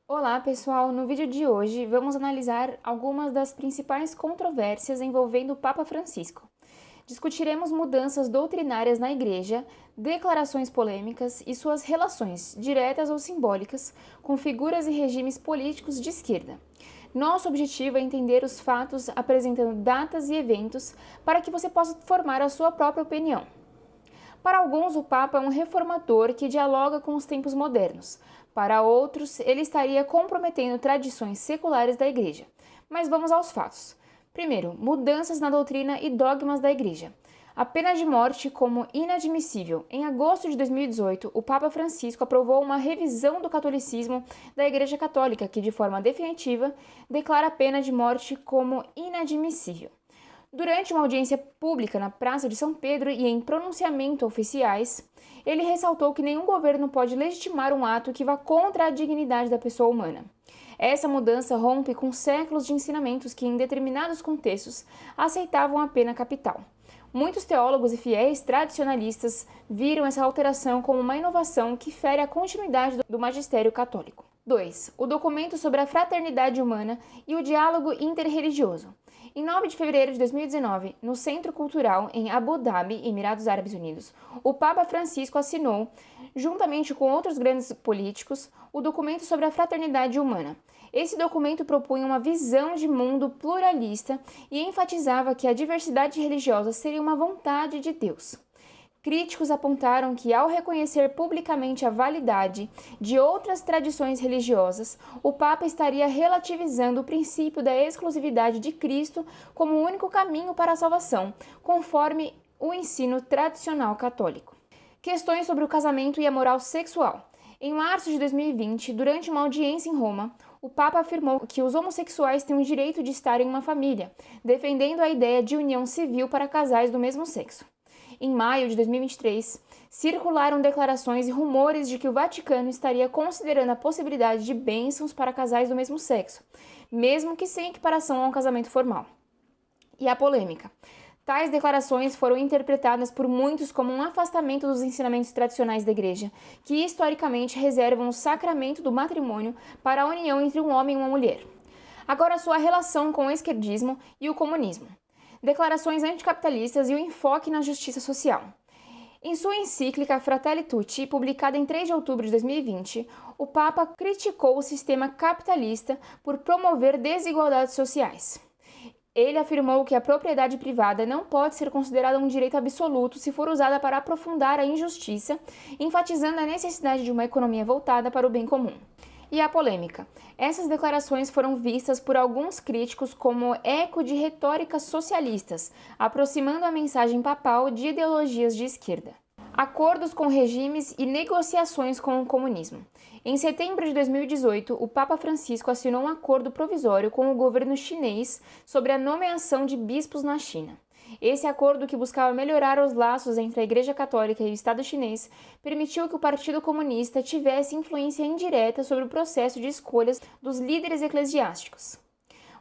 Olá, pessoal! No vídeo de hoje vamos analisar algumas das principais controvérsias envolvendo o Papa Francisco. Discutiremos mudanças doutrinárias na Igreja, declarações polêmicas e suas relações, diretas ou simbólicas, com figuras e regimes políticos de esquerda. Nosso objetivo é entender os fatos apresentando datas e eventos para que você possa formar a sua própria opinião. Para alguns, o Papa é um reformador que dialoga com os tempos modernos. Para outros, ele estaria comprometendo tradições seculares da Igreja. Mas vamos aos fatos. Primeiro, mudanças na doutrina e dogmas da Igreja. A pena de morte como inadmissível. Em agosto de 2018, o Papa Francisco aprovou uma revisão do catolicismo da Igreja Católica que, de forma definitiva, declara a pena de morte como inadmissível. Durante uma audiência pública na Praça de São Pedro e em pronunciamento oficiais, ele ressaltou que nenhum governo pode legitimar um ato que vá contra a dignidade da pessoa humana. Essa mudança rompe com séculos de ensinamentos que, em determinados contextos, aceitavam a pena capital. Muitos teólogos e fiéis tradicionalistas viram essa alteração como uma inovação que fere a continuidade do magistério católico. 2. O documento sobre a fraternidade humana e o diálogo interreligioso. Em 9 de fevereiro de 2019, no Centro Cultural em Abu Dhabi, Emirados Árabes Unidos, o Papa Francisco assinou, juntamente com outros grandes políticos, o documento sobre a fraternidade humana. Esse documento propunha uma visão de mundo pluralista e enfatizava que a diversidade religiosa seria uma vontade de Deus. Críticos apontaram que, ao reconhecer publicamente a validade de outras tradições religiosas, o Papa estaria relativizando o princípio da exclusividade de Cristo como o único caminho para a salvação, conforme o ensino tradicional católico. Questões sobre o casamento e a moral sexual. Em março de 2020, durante uma audiência em Roma, o Papa afirmou que os homossexuais têm o direito de estar em uma família, defendendo a ideia de união civil para casais do mesmo sexo. Em maio de 2023, circularam declarações e rumores de que o Vaticano estaria considerando a possibilidade de bênçãos para casais do mesmo sexo, mesmo que sem equiparação a um casamento formal. E a polêmica. Tais declarações foram interpretadas por muitos como um afastamento dos ensinamentos tradicionais da Igreja, que historicamente reservam o sacramento do matrimônio para a união entre um homem e uma mulher. Agora, sua relação com o esquerdismo e o comunismo. Declarações anticapitalistas e o enfoque na justiça social. Em sua encíclica Fratelli Tutti, publicada em 3 de outubro de 2020, o Papa criticou o sistema capitalista por promover desigualdades sociais. Ele afirmou que a propriedade privada não pode ser considerada um direito absoluto se for usada para aprofundar a injustiça, enfatizando a necessidade de uma economia voltada para o bem comum. E a polêmica. Essas declarações foram vistas por alguns críticos como eco de retóricas socialistas, aproximando a mensagem papal de ideologias de esquerda. Acordos com regimes e negociações com o comunismo. Em setembro de 2018, o Papa Francisco assinou um acordo provisório com o governo chinês sobre a nomeação de bispos na China. Esse acordo, que buscava melhorar os laços entre a Igreja Católica e o Estado chinês, permitiu que o Partido Comunista tivesse influência indireta sobre o processo de escolhas dos líderes eclesiásticos.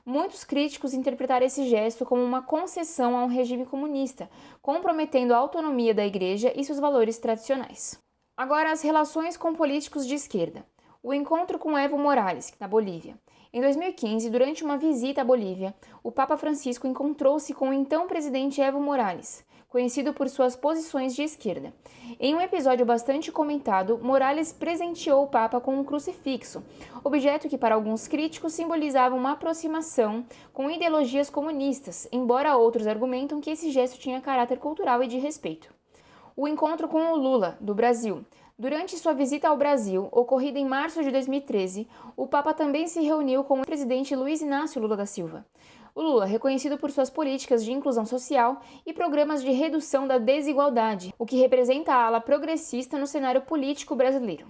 Muitos críticos interpretaram esse gesto como uma concessão a um regime comunista, comprometendo a autonomia da Igreja e seus valores tradicionais. Agora, as relações com políticos de esquerda. O encontro com Evo Morales, na Bolívia. Em 2015, durante uma visita à Bolívia, o Papa Francisco encontrou-se com o então presidente Evo Morales, conhecido por suas posições de esquerda. Em um episódio bastante comentado, Morales presenteou o Papa com um crucifixo, objeto que para alguns críticos simbolizava uma aproximação com ideologias comunistas, embora outros argumentam que esse gesto tinha caráter cultural e de respeito. O encontro com o Lula, do Brasil. Durante sua visita ao Brasil, ocorrida em março de 2013, o Papa também se reuniu com o presidente Luiz Inácio Lula da Silva. O Lula, reconhecido por suas políticas de inclusão social e programas de redução da desigualdade, o que representa a ala progressista no cenário político brasileiro.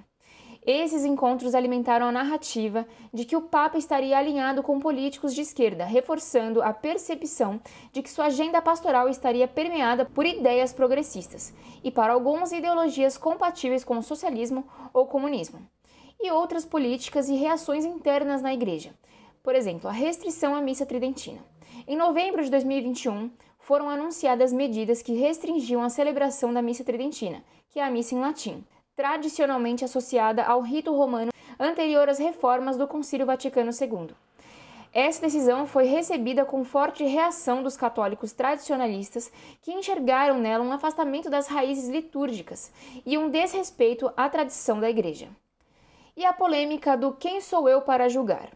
Esses encontros alimentaram a narrativa de que o Papa estaria alinhado com políticos de esquerda, reforçando a percepção de que sua agenda pastoral estaria permeada por ideias progressistas e, para alguns, ideologias compatíveis com o socialismo ou comunismo, e outras políticas e reações internas na Igreja, por exemplo, a restrição à missa tridentina. Em novembro de 2021, foram anunciadas medidas que restringiam a celebração da missa tridentina, que é a missa em latim, tradicionalmente associada ao rito romano anterior às reformas do Concílio Vaticano II. Essa decisão foi recebida com forte reação dos católicos tradicionalistas, que enxergaram nela um afastamento das raízes litúrgicas e um desrespeito à tradição da Igreja. E a polêmica do quem sou eu para julgar?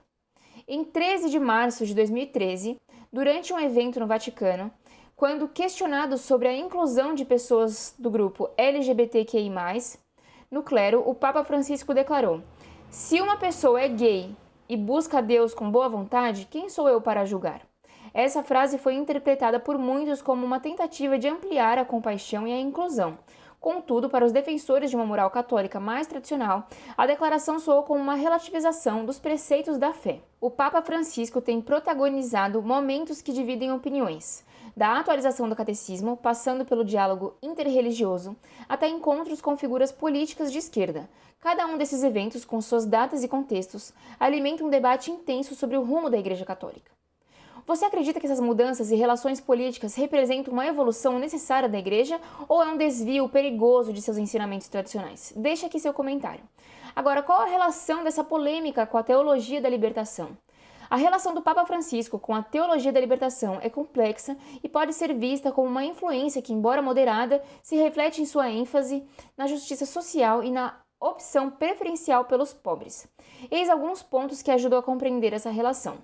Em 13 de março de 2013, durante um evento no Vaticano, quando questionado sobre a inclusão de pessoas do grupo LGBTQI+, no clero, o Papa Francisco declarou: "Se uma pessoa é gay e busca Deus com boa vontade, quem sou eu para julgar?" Essa frase foi interpretada por muitos como uma tentativa de ampliar a compaixão e a inclusão. Contudo, para os defensores de uma moral católica mais tradicional, a declaração soou como uma relativização dos preceitos da fé. O Papa Francisco tem protagonizado momentos que dividem opiniões, da atualização do catecismo, passando pelo diálogo interreligioso, até encontros com figuras políticas de esquerda. Cada um desses eventos, com suas datas e contextos, alimenta um debate intenso sobre o rumo da Igreja Católica. Você acredita que essas mudanças e relações políticas representam uma evolução necessária da Igreja ou é um desvio perigoso de seus ensinamentos tradicionais? Deixe aqui seu comentário. Agora, qual a relação dessa polêmica com a teologia da libertação? A relação do Papa Francisco com a teologia da libertação é complexa e pode ser vista como uma influência que, embora moderada, se reflete em sua ênfase na justiça social e na opção preferencial pelos pobres. Eis alguns pontos que ajudam a compreender essa relação.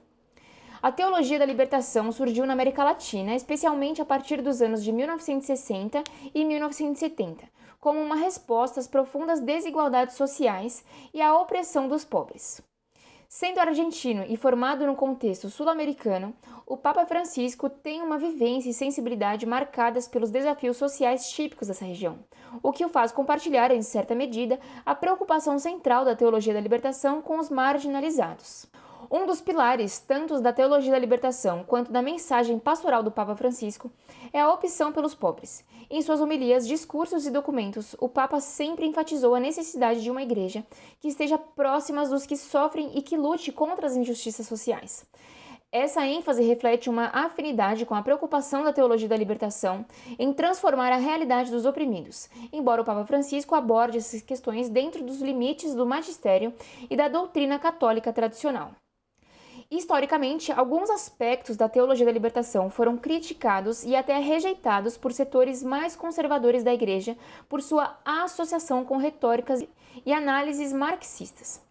A teologia da libertação surgiu na América Latina, especialmente a partir dos anos de 1960 e 1970, como uma resposta às profundas desigualdades sociais e à opressão dos pobres. Sendo argentino e formado no contexto sul-americano, o Papa Francisco tem uma vivência e sensibilidade marcadas pelos desafios sociais típicos dessa região, o que o faz compartilhar, em certa medida, a preocupação central da teologia da libertação com os marginalizados. Um dos pilares, tanto da teologia da libertação quanto da mensagem pastoral do Papa Francisco, é a opção pelos pobres. Em suas homilias, discursos e documentos, o Papa sempre enfatizou a necessidade de uma igreja que esteja próxima dos que sofrem e que lute contra as injustiças sociais. Essa ênfase reflete uma afinidade com a preocupação da teologia da libertação em transformar a realidade dos oprimidos, embora o Papa Francisco aborde essas questões dentro dos limites do magistério e da doutrina católica tradicional. Historicamente, alguns aspectos da teologia da libertação foram criticados e até rejeitados por setores mais conservadores da Igreja por sua associação com retóricas e análises marxistas.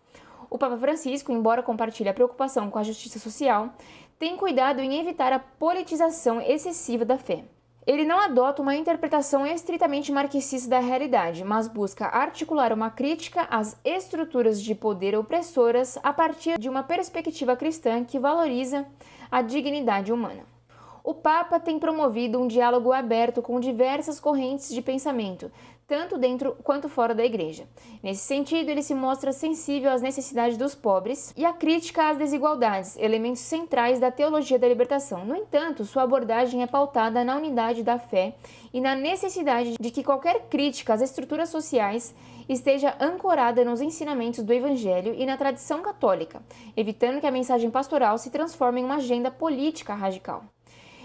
O Papa Francisco, embora compartilhe a preocupação com a justiça social, tem cuidado em evitar a politização excessiva da fé. Ele não adota uma interpretação estritamente marxista da realidade, mas busca articular uma crítica às estruturas de poder opressoras a partir de uma perspectiva cristã que valoriza a dignidade humana. O Papa tem promovido um diálogo aberto com diversas correntes de pensamento, tanto dentro quanto fora da Igreja. Nesse sentido, ele se mostra sensível às necessidades dos pobres e à crítica às desigualdades, elementos centrais da teologia da libertação. No entanto, sua abordagem é pautada na unidade da fé e na necessidade de que qualquer crítica às estruturas sociais esteja ancorada nos ensinamentos do Evangelho e na tradição católica, evitando que a mensagem pastoral se transforme em uma agenda política radical.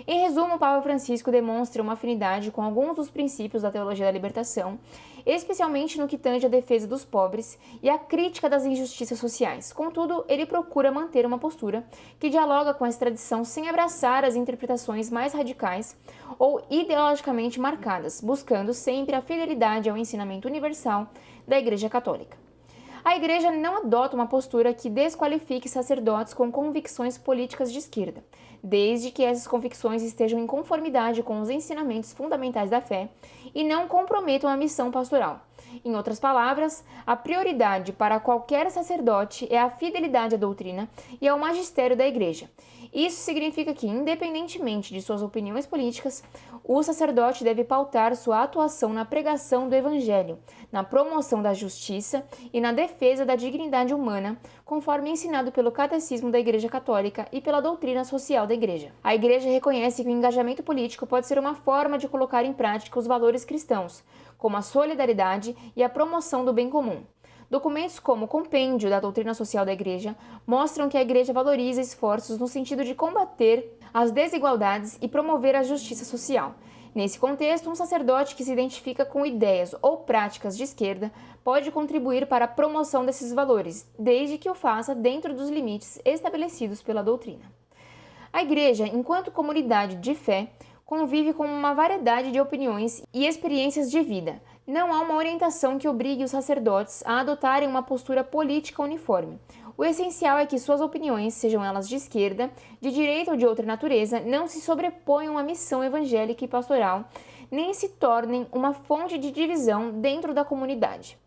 Em resumo, o Papa Francisco demonstra uma afinidade com alguns dos princípios da teologia da libertação, especialmente no que tange à defesa dos pobres e à crítica das injustiças sociais. Contudo, ele procura manter uma postura que dialoga com essa tradição sem abraçar as interpretações mais radicais ou ideologicamente marcadas, buscando sempre a fidelidade ao ensinamento universal da Igreja Católica. A Igreja não adota uma postura que desqualifique sacerdotes com convicções políticas de esquerda, desde que essas convicções estejam em conformidade com os ensinamentos fundamentais da fé e não comprometam a missão pastoral. Em outras palavras, a prioridade para qualquer sacerdote é a fidelidade à doutrina e ao magistério da Igreja. Isso significa que, independentemente de suas opiniões políticas, o sacerdote deve pautar sua atuação na pregação do Evangelho, na promoção da justiça e na defesa da dignidade humana, conforme ensinado pelo Catecismo da Igreja Católica e pela doutrina social da Igreja. A Igreja reconhece que o engajamento político pode ser uma forma de colocar em prática os valores cristãos, como a solidariedade e a promoção do bem comum. Documentos como o Compêndio da Doutrina Social da Igreja mostram que a Igreja valoriza esforços no sentido de combater as desigualdades e promover a justiça social. Nesse contexto, um sacerdote que se identifica com ideias ou práticas de esquerda pode contribuir para a promoção desses valores, desde que o faça dentro dos limites estabelecidos pela doutrina. A Igreja, enquanto comunidade de fé, convive com uma variedade de opiniões e experiências de vida. Não há uma orientação que obrigue os sacerdotes a adotarem uma postura política uniforme. O essencial é que suas opiniões, sejam elas de esquerda, de direita ou de outra natureza, não se sobreponham à missão evangélica e pastoral, nem se tornem uma fonte de divisão dentro da comunidade.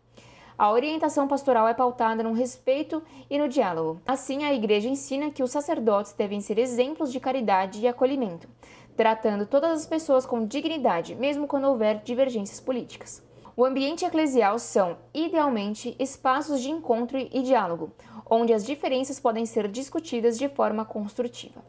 A orientação pastoral é pautada no respeito e no diálogo. Assim, a Igreja ensina que os sacerdotes devem ser exemplos de caridade e acolhimento, tratando todas as pessoas com dignidade, mesmo quando houver divergências políticas. O ambiente eclesial são, idealmente, espaços de encontro e diálogo, onde as diferenças podem ser discutidas de forma construtiva.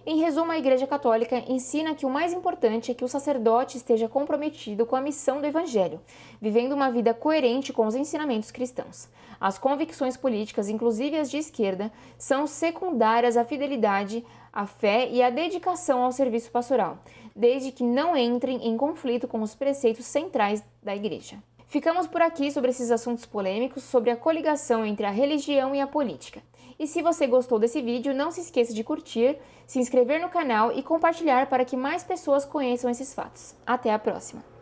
Em resumo, a Igreja Católica ensina que o mais importante é que o sacerdote esteja comprometido com a missão do Evangelho, vivendo uma vida coerente com os ensinamentos cristãos. As convicções políticas, inclusive as de esquerda, são secundárias à fidelidade, à fé e à dedicação ao serviço pastoral, desde que não entrem em conflito com os preceitos centrais da Igreja. Ficamos por aqui sobre esses assuntos polêmicos, sobre a coligação entre a religião e a política. E se você gostou desse vídeo, não se esqueça de curtir, se inscrever no canal e compartilhar para que mais pessoas conheçam esses fatos. Até a próxima!